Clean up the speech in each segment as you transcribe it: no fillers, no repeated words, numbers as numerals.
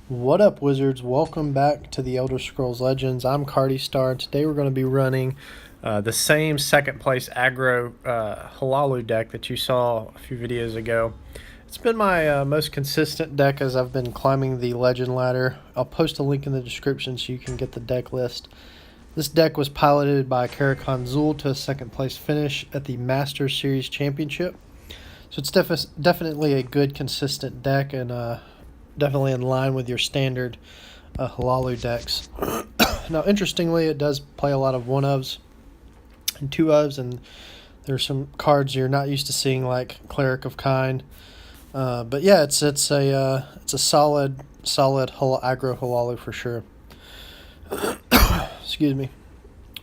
What up, Wizards? Welcome back to the Elder Scrolls Legends. I'm Cardi Star, and today we're going to be running the same second place aggro Hlaalu deck that you saw a few videos ago. It's been my most consistent deck as I've been climbing the legend ladder. I'll post a link in the description so you can get the deck list. This deck was piloted by Karakhan Zul to a second place finish at the Masters Series Championship. So it's definitely a good, consistent deck, and definitely in line with your standard Hlaalu decks. Now, interestingly, it does play a lot of 1-ofs and 2-ofs, and there's some cards you're not used to seeing, like Cleric of Kind. But yeah, it's a solid aggro Hlaalu for sure. Excuse me,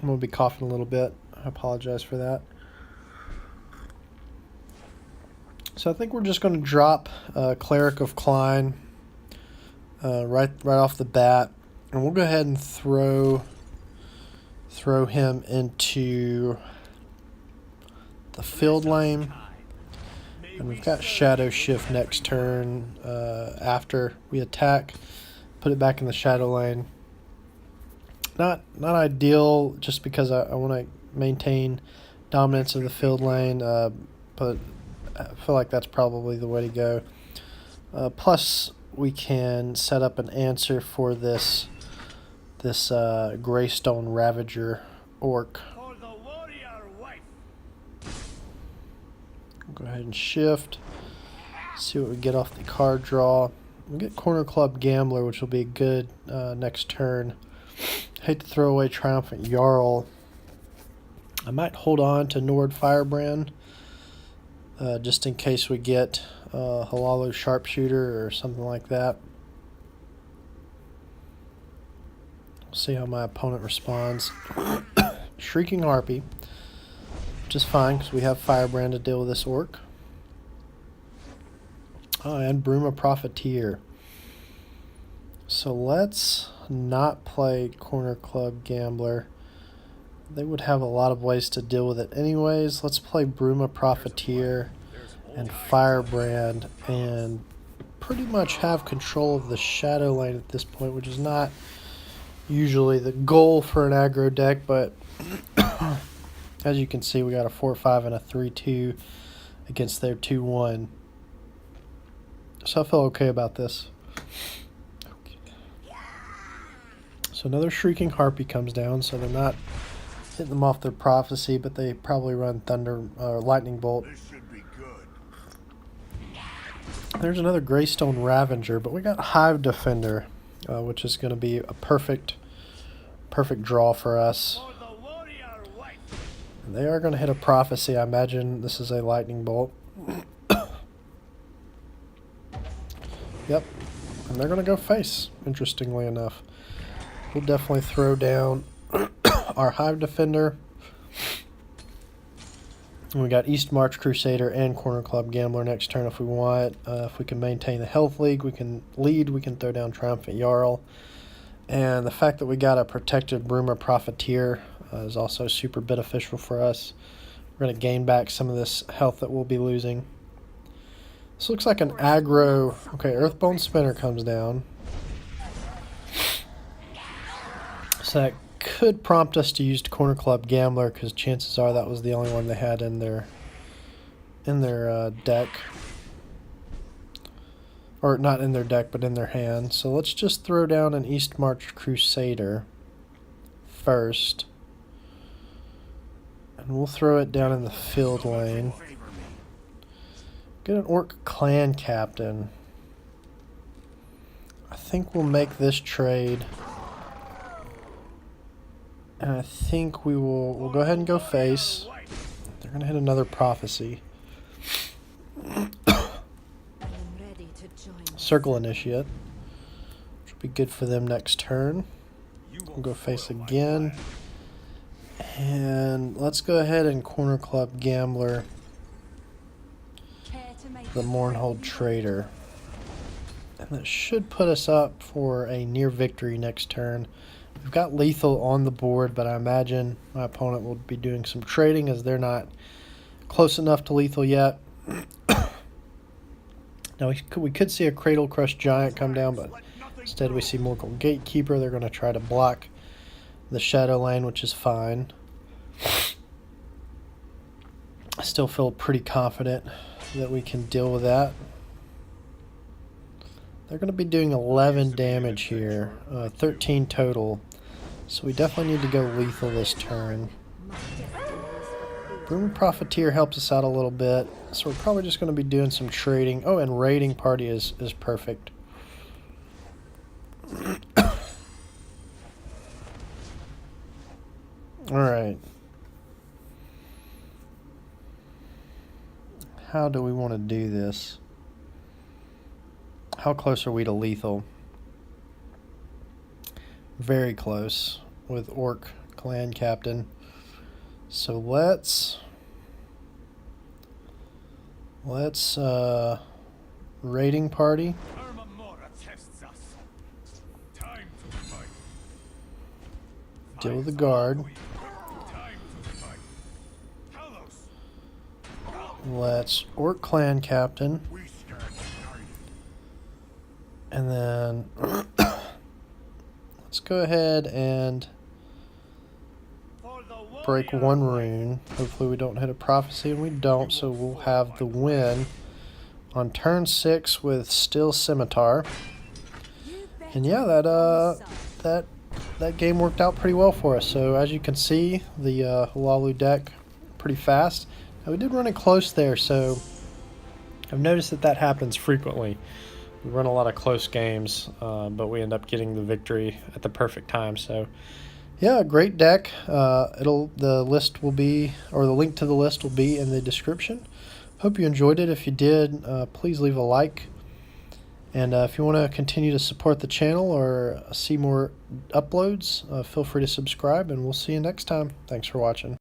I'm gonna be coughing a little bit. I apologize for that. So I think we're just going to drop Cleric of Klein right off the bat, and we'll go ahead and throw him into the field lane. And we've got Shadow Shift next turn after we attack. Put it back in the Shadow lane. Not ideal, just because I want to maintain dominance of the field lane, but I feel like that's probably the way to go. Plus, we can set up an answer for this Greystone Ravager Orc. Go ahead and shift. See what we get off the card draw. We get Corner Club Gambler, which will be good next turn. Hate to throw away Triumphant Jarl. I might hold on to Nord Firebrand. Just in case we get Hlaalu Sharpshooter or something like that. We'll see how my opponent responds. Shrieking Harpy, which is fine because we have Firebrand to deal with this orc. Oh, and Bruma Profiteer. So let's not play Corner Club Gambler. They would have a lot of ways to deal with it anyways. Let's play Bruma Profiteer and Firebrand and pretty much have control of the Shadow lane at this point, which is not usually the goal for an aggro deck, but as you can see, we got a 4-5 and a 3-2 against their 2-1. So I feel okay about this. Okay. So another Shrieking Harpy comes down, so they're not hitting them off their prophecy, but they probably run Thunder or Lightning Bolt. This should be good. There's another Greystone Ravager, but we got Hive Defender, which is going to be a perfect draw for us. And they are going to hit a prophecy. I imagine this is a Lightning Bolt. Yep, and they're going to go face, interestingly enough. We'll definitely throw down our Hive Defender. And we got East March Crusader and Corner Club Gambler next turn if we want. If we can maintain the health league, we can throw down Triumphant Jarl. And the fact that we got a protected Bruma Profiteer is also super beneficial for us. We're going to gain back some of this health that we'll be losing. This looks like an aggro. Okay, Earthbone Spinner comes down. So that could prompt us to use Corner Club Gambler, because chances are that was the only one they had in their deck, or not in their deck but in their hand. So let's just throw down an East March Crusader first, and we'll throw it down in the field lane. Get an Orc Clan Captain. I think we'll make this trade. And I think we'll go ahead and go face. They're going to hit another prophecy. Circle Initiate, which will be good for them next turn. We'll go face again. And let's go ahead and Corner Club Gambler the Mournhold Trader. And that should put us up for a near victory next turn. We've got lethal on the board, but I imagine my opponent will be doing some trading as they're not close enough to lethal yet. Now we could see a Cradle Crush Giant come down, but Instead, we see Morgul Gatekeeper. They're going to try to block the Shadow Lane, which is fine. I still feel pretty confident that we can deal with that. They're going to be doing 11 damage here, 13 total. So we definitely need to go lethal this turn. Boomer Profiteer helps us out a little bit, so we're probably just going to be doing some trading. Oh, and raiding party is perfect. Alright. How do we want to do this? How close are we to lethal? Very close with Orc Clan Captain. So let's raiding party. Deal with the guard. Let's Orc Clan Captain. And then let's go ahead and break one rune. Hopefully we don't hit a prophecy, and we don't, so we'll have the win on turn 6 with Steel Scimitar. And yeah, that game worked out pretty well for us. So as you can see, the Hlaalu deck pretty fast. Now, we did run it close there, so I've noticed that happens frequently. We run a lot of close games, but we end up getting the victory at the perfect time. So yeah, great deck. The list will be, or the link to the list will be in the description. Hope you enjoyed it. If you did, please leave a like. And if you want to continue to support the channel or see more uploads, feel free to subscribe, and we'll see you next time. Thanks for watching.